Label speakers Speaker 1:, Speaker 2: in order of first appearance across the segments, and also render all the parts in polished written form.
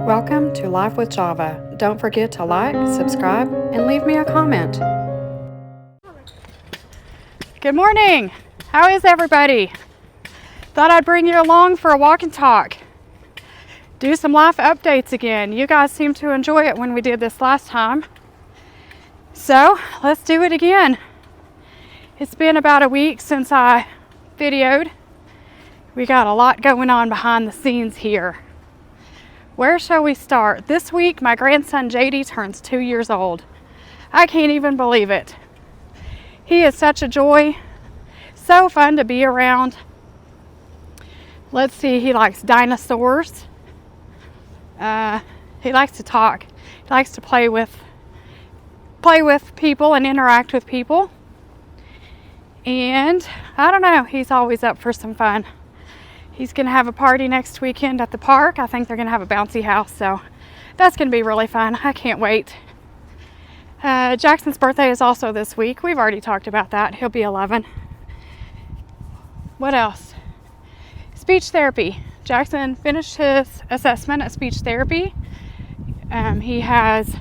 Speaker 1: Welcome to Life with Java. Don't forget to like, subscribe, and leave me a comment.
Speaker 2: Good morning. How is everybody? Thought I'd bring you along for a walk and talk. Do some life updates again. You guys seemed to enjoy it when we did this last time. So let's do it again. It's been about a week since I videoed. We got a lot going on behind the scenes here. Where shall we start? This week, my grandson JD turns 2 years old. I can't even believe it. He is such a joy. So fun to be around. Let's see, he likes dinosaurs. He likes to talk. He likes to play with people and interact with people. And I don't know, he's always up for some fun. He's going to have a party next weekend at the park. I think they're going to have a bouncy house, so that's going to be really fun. I can't wait. Jackson's birthday is also this week. We've already talked about that. He'll be 11. What else? Speech therapy. Jackson finished his assessment at speech therapy. He has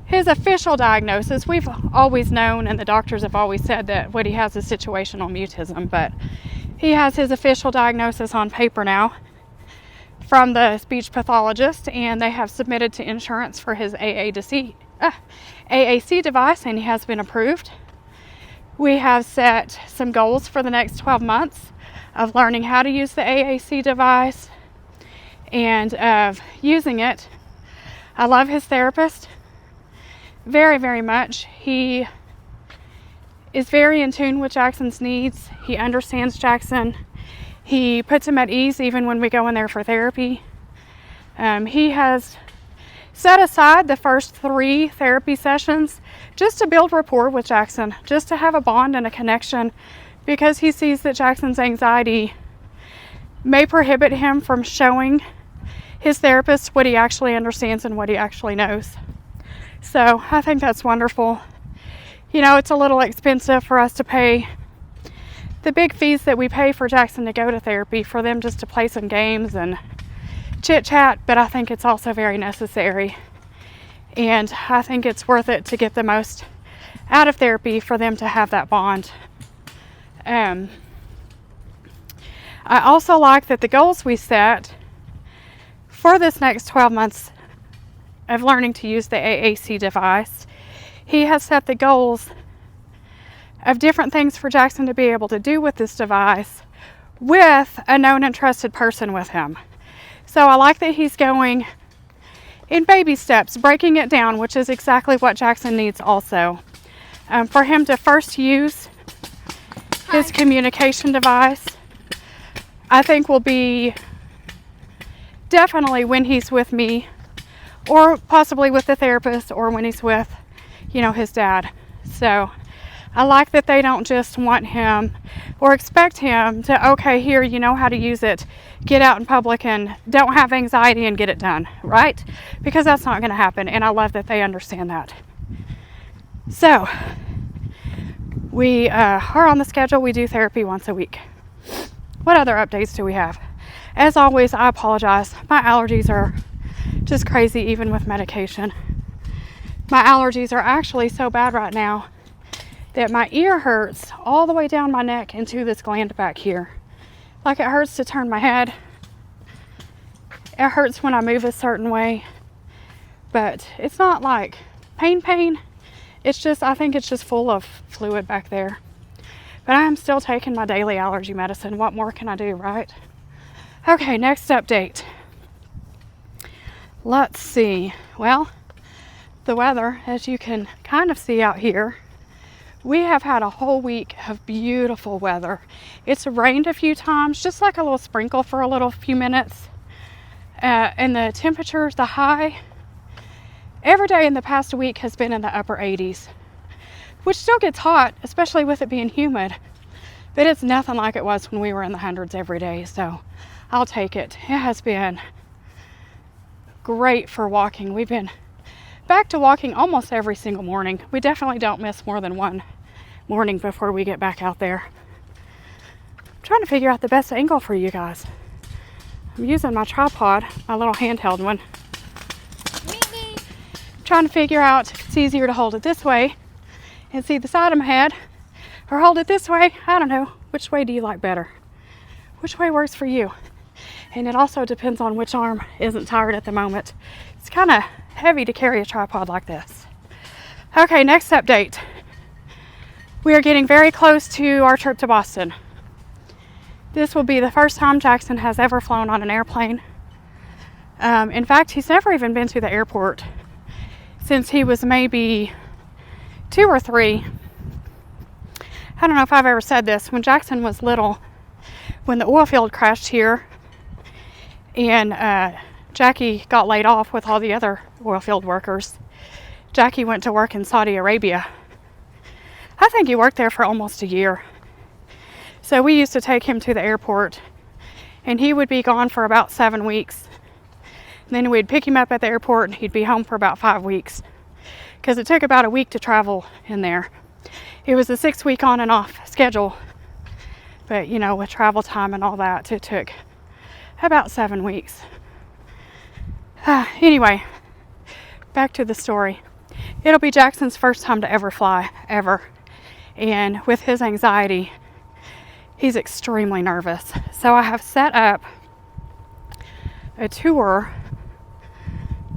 Speaker 2: his official diagnosis. We've always known, and the doctors have always said that what he has is situational mutism, but he has his official diagnosis on paper now from the speech pathologist, and they have submitted to insurance for his AAC device, and he has been approved. We have set some goals for the next 12 months of learning how to use the AAC device and of using it. I love his therapist very, very much. He is very in tune with Jackson's needs. He understands Jackson. He puts him at ease even when we go in there for therapy. He has set aside the first 3 therapy sessions just to build rapport with Jackson, just to have a bond and a connection, because he sees that Jackson's anxiety may prohibit him from showing his therapist what he actually understands and what he actually knows. So I think that's wonderful. You know, it's a little expensive for us to pay the big fees that we pay for Jackson to go to therapy, for them just to play some games and chit chat, but I think it's also very necessary. And I think it's worth it to get the most out of therapy for them to have that bond. I also like that the goals we set for this next 12 months of learning to use the AAC device, he has set the goals of different things for Jackson to be able to do with this device with a known and trusted person with him. So I like that he's going in baby steps, breaking it down, which is exactly what Jackson needs also. For him to first use his communication device, I think will be definitely when he's with me, or possibly with the therapist, or when he's with, his dad. So I like that they don't just want him or expect him to, okay, here, you know how to use it, get out in public and don't have anxiety and get it done, right? Because that's not going to happen, and I love that they understand that. So we are on the schedule. We do therapy once a week. What other updates do we have? As always, I apologize. My allergies are just crazy, even with medication. My allergies are actually so bad right now that my ear hurts all the way down my neck into this gland back here. Like, it hurts to turn my head. It hurts when I move a certain way. But it's not like pain. It's just, I think it's just full of fluid back there. But I am still taking my daily allergy medicine. What more can I do, right? Okay, next update. Let's see. Well, the weather, as you can kind of see out here, we have had a whole week of beautiful weather. It's rained a few times, just like a little sprinkle for a few minutes. And the temperatures, the high, every day in the past week has been in the upper 80s, which still gets hot, especially with it being humid. But it's nothing like it was when we were in the hundreds every day, so I'll take it. It has been great for walking. We've been back to walking almost every single morning. We definitely don't miss more than one morning before we get back out there. I'm trying to figure out the best angle for you guys. I'm using my tripod, my little handheld one. Trying to figure out if it's easier to hold it this way and see the side of my head, or hold it this way. I don't know. Which way do you like better? Which way works for you? And it also depends on which arm isn't tired at the moment. It's kind of heavy to carry a tripod like this. Okay, next update. We are getting very close to our trip to Boston. This will be the first time Jackson has ever flown on an airplane. In fact, he's never even been to the airport since he was maybe 2 or 3. I don't know if I've ever said this. When Jackson was little, when the oil field crashed here and Jackie got laid off with all the other oil field workers, Jackie went to work in Saudi Arabia. I think he worked there for almost a year. So we used to take him to the airport, and he would be gone for about 7 weeks. And then we'd pick him up at the airport, and he'd be home for about 5 weeks, because it took about a week to travel in there. It was a 6-week on and off schedule, but you know, with travel time and all that, it took about 7 weeks. Anyway, back to the story. It'll be Jackson's first time to ever fly, ever. And with his anxiety, he's extremely nervous. So I have set up a tour.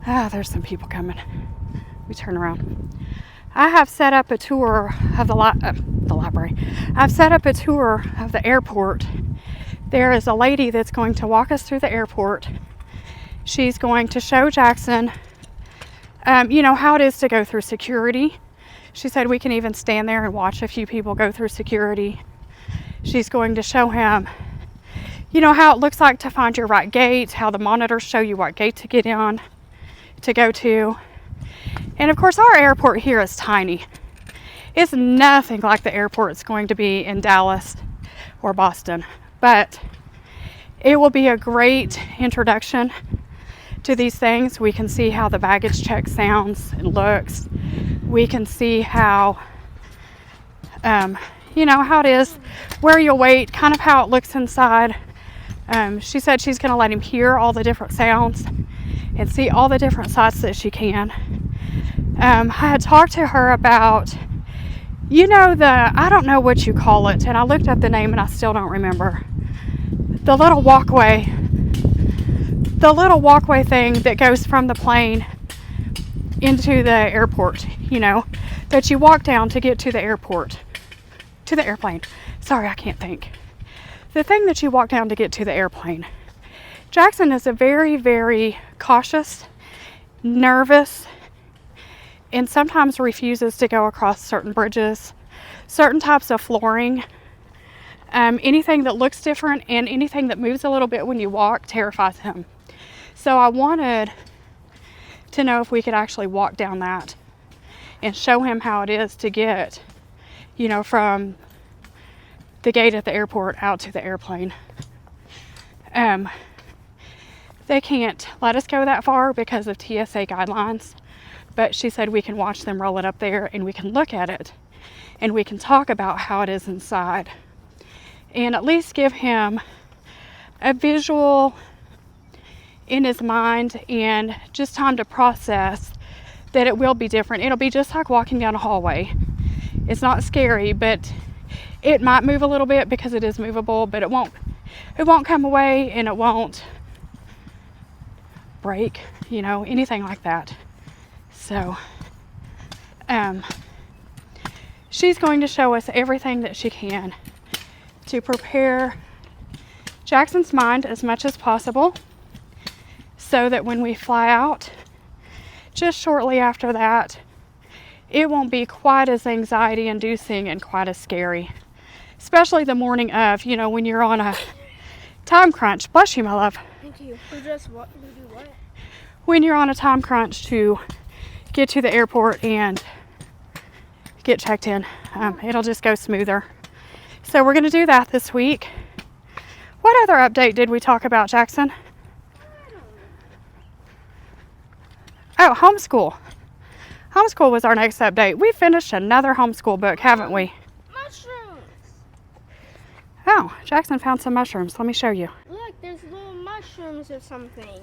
Speaker 2: There's some people coming. Let me turn around. I have set up a tour of the library. I've set up a tour of the airport. There is a lady that's going to walk us through the airport. She's going to show Jackson, you know, how it is to go through security. She said we can even stand there and watch a few people go through security. She's going to show him, you know, how it looks like to find your right gate, how the monitors show you what gate to get on, to go to. And of course, our airport here is tiny. It's nothing like the airport it's going to be in Dallas or Boston, but it will be a great introduction to these things. We can see how the baggage check sounds and looks. We can see how, you know, how it is, where you'll wait, kind of how it looks inside. She said she's going to let him hear all the different sounds and see all the different sights that she can. I had talked to her about, you know, I don't know what you call it, and I looked up the name and I still don't remember. The little walkway thing that goes from the plane into the airport, you know, that you walk down to get to the airport, to the airplane. Sorry, I can't think. The thing that you walk down to get to the airplane. Jackson is a very, very cautious, nervous, and sometimes refuses to go across certain bridges, certain types of flooring. Anything that looks different and anything that moves a little bit when you walk terrifies him. So I wanted to know if we could actually walk down that and show him how it is to get, you know, from the gate at the airport out to the airplane. They can't let us go that far because of TSA guidelines, but she said we can watch them roll it up there and we can look at it and we can talk about how it is inside and at least give him a visual in his mind and just time to process that it will be different. It'll be just like walking down a hallway. It's not scary, but it might move a little bit because it is movable, but it won't come away and it won't break, you know, anything like that. So she's going to show us everything that she can to prepare Jackson's mind as much as possible so that when we fly out, just shortly after that, it won't be quite as anxiety inducing and quite as scary. Especially the morning of, you know, when you're on a time crunch. Bless you, my love.
Speaker 3: Thank you. Who do what?
Speaker 2: When you're on a time crunch to get to the airport and get checked in, it'll just go smoother. So we're going to do that this week. What other update did we talk about, Jackson? Oh, homeschool. Homeschool was our next update. We finished another homeschool book, haven't we?
Speaker 3: Mushrooms.
Speaker 2: Oh, Jackson found some mushrooms. Let me show you.
Speaker 3: Look, there's little mushrooms. mushrooms or something.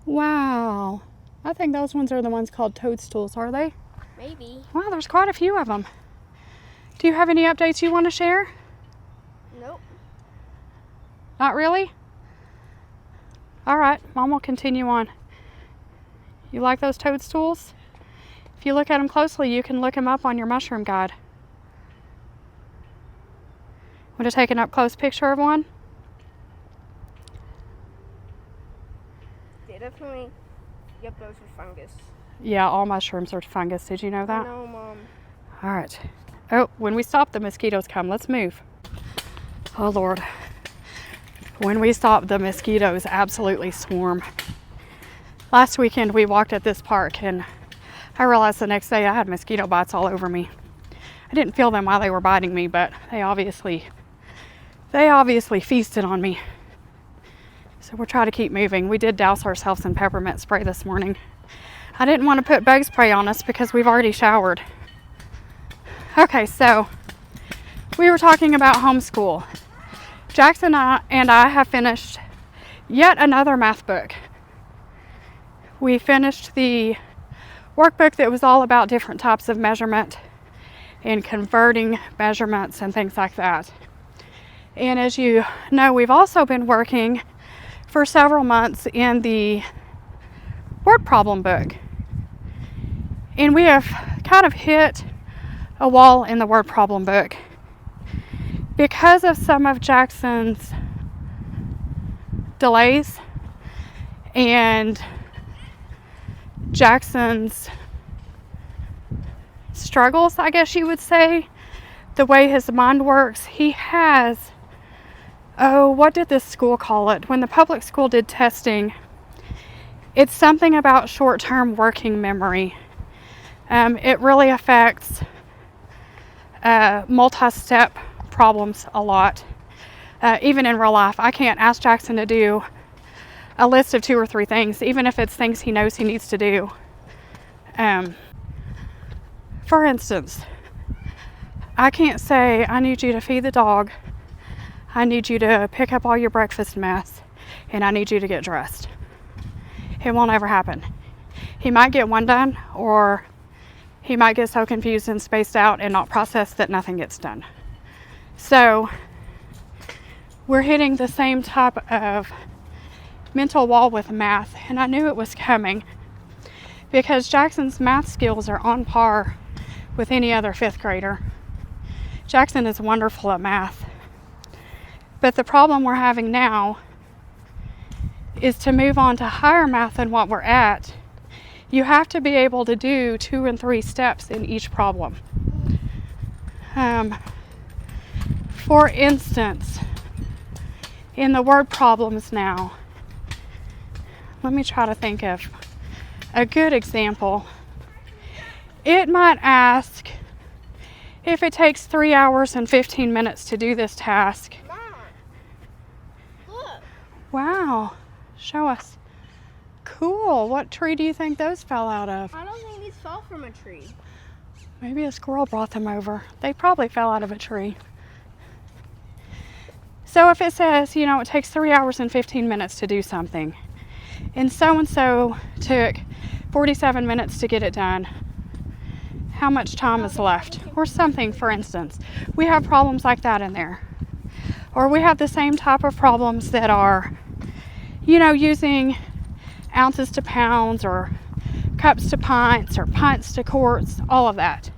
Speaker 2: Wow. I think those ones are the ones called toadstools, are they?
Speaker 3: Maybe.
Speaker 2: Wow, there's quite a few of them. Do you have any updates you want to share?
Speaker 3: Nope.
Speaker 2: Not really? All right, Mom will continue on. You like those toadstools? If you look at them closely, you can look them up on your mushroom guide. Want to take an up-close picture of one?
Speaker 3: They definitely. Yep, those are fungus.
Speaker 2: Yeah, all mushrooms are fungus. Did you know that?
Speaker 3: I know, Mom.
Speaker 2: All right. Oh, when we stop, the mosquitoes come. Let's move. Oh, Lord. When we stop, the mosquitoes absolutely swarm. Last weekend, we walked at this park, and I realized the next day I had mosquito bites all over me. I didn't feel them while they were biting me, but they obviously feasted on me. So we'll try to keep moving. We did douse ourselves in peppermint spray this morning. I didn't want to put bug spray on us because we've already showered. Okay, so we were talking about homeschool. Jackson and I have finished yet another math book. We finished the workbook that was all about different types of measurement and converting measurements and things like that. And as you know, we've also been working for several months in the word problem book. And we have kind of hit a wall in the word problem book because of some of Jackson's delays and Jackson's struggles, I guess you would say, the way his mind works. He has, what did this school call it? When the public school did testing, it's something about short-term working memory. It really affects multi-step problems a lot. Even in real life, I can't ask Jackson to do a list of 2 or 3 things, even if it's things he knows he needs to do. For instance, I can't say, I need you to feed the dog, I need you to pick up all your breakfast mess, and I need you to get dressed. It won't ever happen. He might get one done, or he might get so confused and spaced out and not process that nothing gets done. So we're hitting the same type of mental wall with math, and I knew it was coming because Jackson's math skills are on par with any other 5th grader. Jackson is wonderful at math. But the problem we're having now is to move on to higher math than what we're at. You have to be able to do 2 and 3 steps in each problem. For instance, in the word problems now, let me try to think of a good example. It might ask if it takes 3 hours and 15 minutes to do this task.
Speaker 3: Mom, look.
Speaker 2: Wow, show us. Cool. What tree do you think those fell out of?
Speaker 3: I don't think these fell from a tree.
Speaker 2: Maybe a squirrel brought them over. They probably fell out of a tree. So if it says, it takes 3 hours and 15 minutes to do something, and so took 47 minutes to get it done, how much time is left? Or something, for instance. We have problems like that in there. Or we have the same type of problems that are, using ounces to pounds, or cups to pints, or pints to quarts, all of that.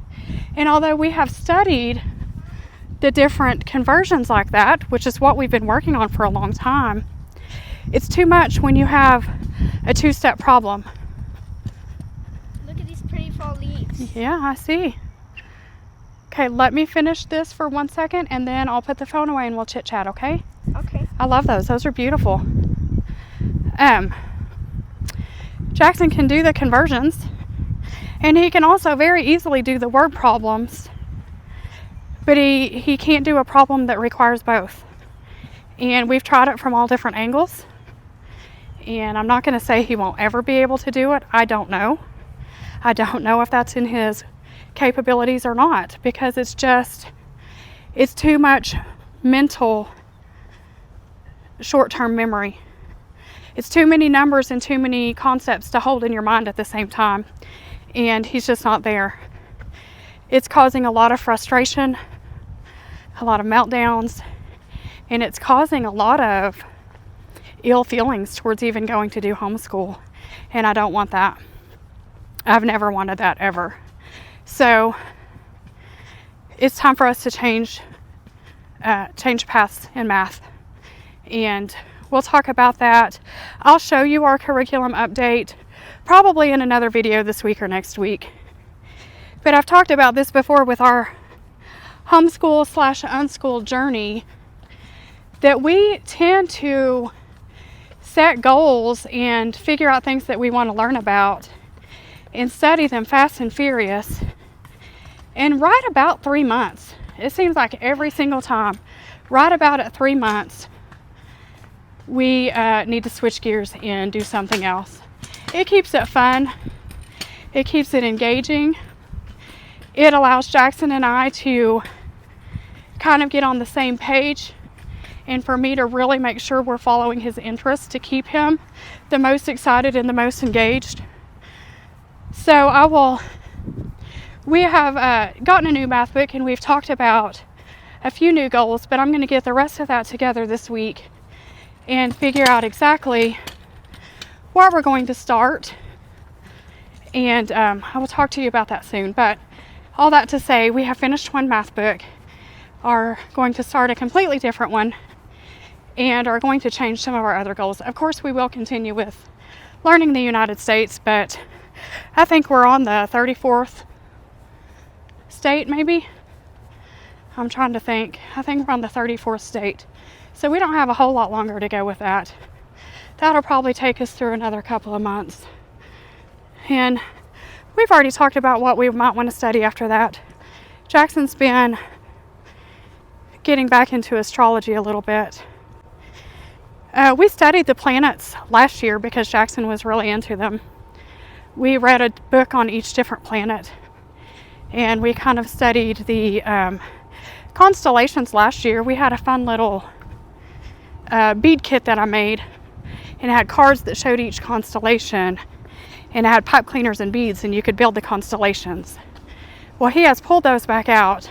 Speaker 2: And although we have studied the different conversions like that, which is what we've been working on for a long time, it's too much when you have a 2-step problem.
Speaker 3: Look at these pretty fall leaves.
Speaker 2: Yeah, I see. Okay, let me finish this for 1 second, and then I'll put the phone away and we'll chit chat, okay?
Speaker 3: Okay.
Speaker 2: I love those. Those are beautiful. Jackson can do the conversions, and he can also very easily do the word problems, but he can't do a problem that requires both. And we've tried it from all different angles, and I'm not going to say he won't ever be able to do it. I don't know. I don't know if that's in his capabilities or not, because it's too much mental short-term memory. It's too many numbers and too many concepts to hold in your mind at the same time, and he's just not there. It's causing a lot of frustration, a lot of meltdowns, and it's causing a lot of ill feelings towards even going to do homeschool, and I don't want that. I've never wanted that ever. So it's time for us to change paths in math, and we'll talk about that. I'll show you our curriculum update probably in another video this week or next week. But I've talked about this before with our homeschool/unschool journey, that we tend to set goals and figure out things that we want to learn about and study them fast and furious. And right about 3 months, it seems like every single time, right about at 3 months, we need to switch gears and do something else. It keeps it fun. It keeps it engaging. It allows Jackson and I to kind of get on the same page, and for me to really make sure we're following his interests to keep him the most excited and the most engaged. So we have gotten a new math book, and we've talked about a few new goals, but I'm going to get the rest of that together this week and figure out exactly where we're going to start. And I will talk to you about that soon. But all that to say, we have finished one math book, are going to start a completely different one, and are going to change some of our other goals. Of course, we will continue with learning the United States, but I think we're on the 34th state, maybe. I'm trying to think. I think we're on the 34th state. So we don't have a whole lot longer to go with that. That'll probably take us through another couple of months. And we've already talked about what we might want to study after that. Jackson's been getting back into astrology a little bit. We studied the planets last year because Jackson was really into them. We read a book on each different planet, and we kind of studied the constellations last year. We had a fun little bead kit that I made, and it had cards that showed each constellation, and it had pipe cleaners and beads, and you could build the constellations. Well, he has pulled those back out.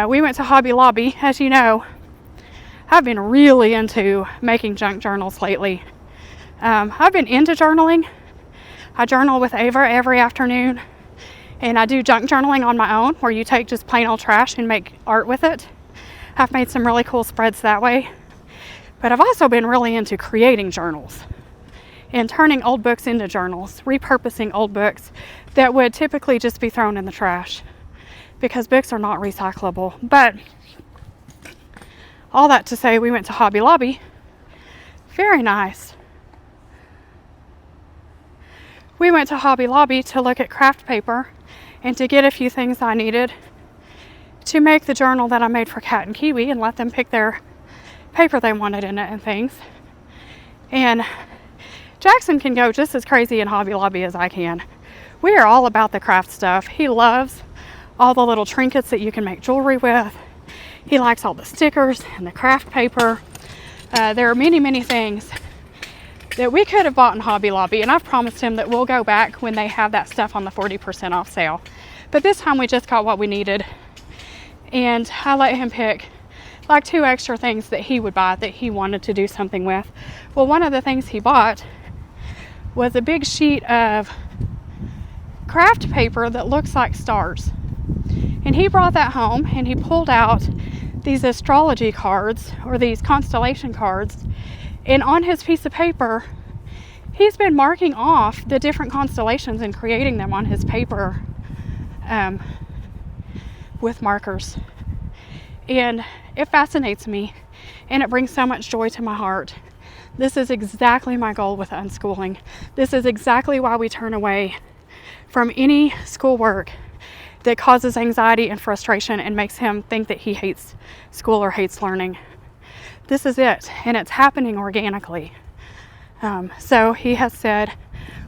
Speaker 2: We went to Hobby Lobby. As you know, I've been really into making junk journals lately. I've been into journaling. I journal with Ava every afternoon, and I do junk journaling on my own, where you take just plain old trash and make art with it. I've made some really cool spreads that way. But I've also been really into creating journals and turning old books into journals, repurposing old books that would typically just be thrown in the trash, because books are not recyclable. But all that to say, we went to Hobby Lobby. Very nice. We went to Hobby Lobby to look at craft paper and to get a few things I needed to make the journal that I made for Cat and Kiwi, and let them pick their paper they wanted in it and things. And Jackson can go just as crazy in Hobby Lobby as I can. We are all about the craft stuff. He loves all the little trinkets that you can make jewelry with. He likes all the stickers and the craft paper. There are many, many things that we could have bought in Hobby Lobby, and I've promised him that we'll go back when they have that stuff on the 40% off sale. But this time we just got what we needed, and I let him pick like 2 extra things that he would buy that he wanted to do something with. Well, one of the things he bought was a big sheet of craft paper that looks like stars. And he brought that home, and he pulled out these astrology cards, or these constellation cards, and on his piece of paper, he's been marking off the different constellations and creating them on his paper with markers. And it fascinates me, and it brings so much joy to my heart. This is exactly my goal with unschooling. This is exactly why we turn away from any schoolwork that causes anxiety and frustration and makes him think that he hates school or hates learning. This is it, and it's happening organically. So he has said,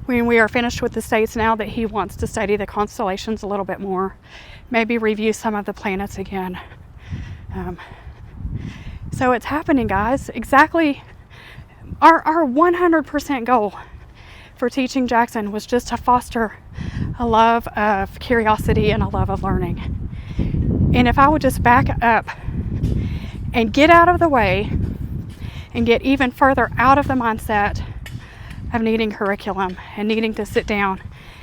Speaker 2: when we are finished with the states now, that he wants to study the constellations a little bit more, maybe review some of the planets again. So it's happening, guys. Exactly. Our 100% goal for teaching Jackson was just to foster a love of curiosity and a love of learning. And if I would just back up and get out of the way and get even further out of the mindset of needing curriculum and needing to sit down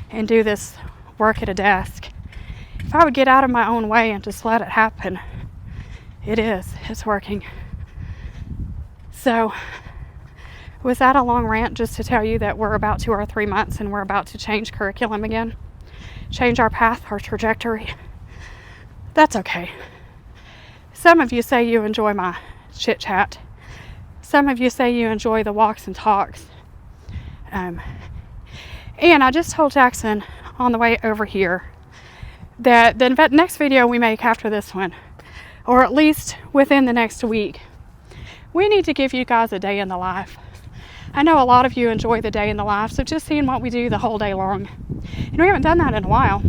Speaker 2: and do this work at a desk, if I would get out of my own way and just let it happen, it's working. So was that a long rant just to tell you that we're about to our 3 months and we're about to change curriculum again? Change our path, our trajectory? That's okay. Some of you say you enjoy my chit chat. Some of you say you enjoy the walks and talks. And I just told Jackson on the way over here that the next video we make after this one, or at least within the next week, we need to give you guys a day in the life. I know a lot of you enjoy the day in the life, so just seeing what we do the whole day long. And we haven't done that in a while.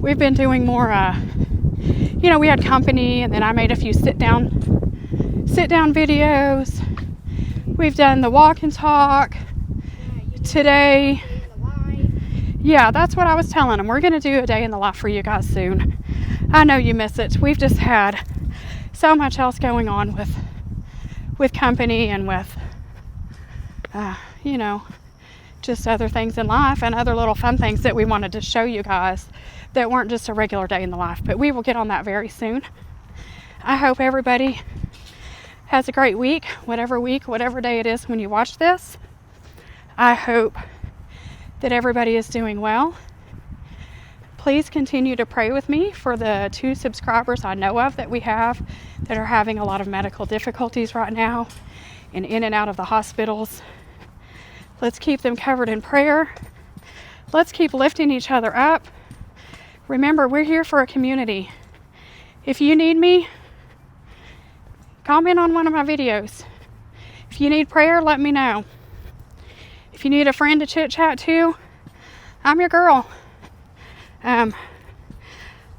Speaker 2: We've been doing more, we had company, and then I made a few sit down videos. We've done the walk and talk today. Yeah, that's what I was telling them. We're going to do a day in the life for you guys soon. I know you miss it. We've just had so much else going on with company and with just other things in life and other little fun things that we wanted to show you guys that weren't just a regular day in the life. But we will get on that very soon. I hope everybody has a great week, whatever day it is when you watch this. I hope that everybody is doing well. Please continue to pray with me for the 2 subscribers I know of that we have that are having a lot of medical difficulties right now and in and out of the hospitals. Let's keep them covered in prayer. Let's keep lifting each other up. Remember, we're here for a community. If you need me, comment on one of my videos. If you need prayer, let me know. If you need a friend to chit chat to, I'm your girl. I'm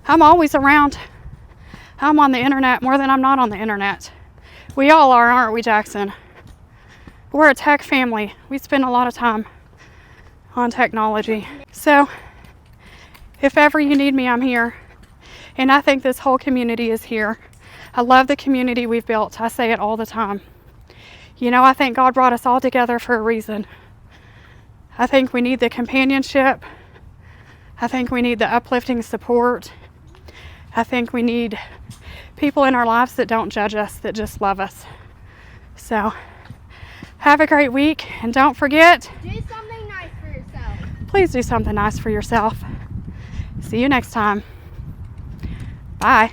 Speaker 2: always around. I'm on the internet more than I'm not on the internet. We all are, aren't we, Jackson? We're a tech family. We spend a lot of time on technology. So if ever you need me, I'm here. And I think this whole community is here. I love the community we've built. I say it all the time. I think God brought us all together for a reason. I think we need the companionship. I think we need the uplifting support. I think we need people in our lives that don't judge us, that just love us. So have a great week, and don't forget,
Speaker 3: Do something nice for yourself.
Speaker 2: please do something nice for yourself. See you next time. Bye.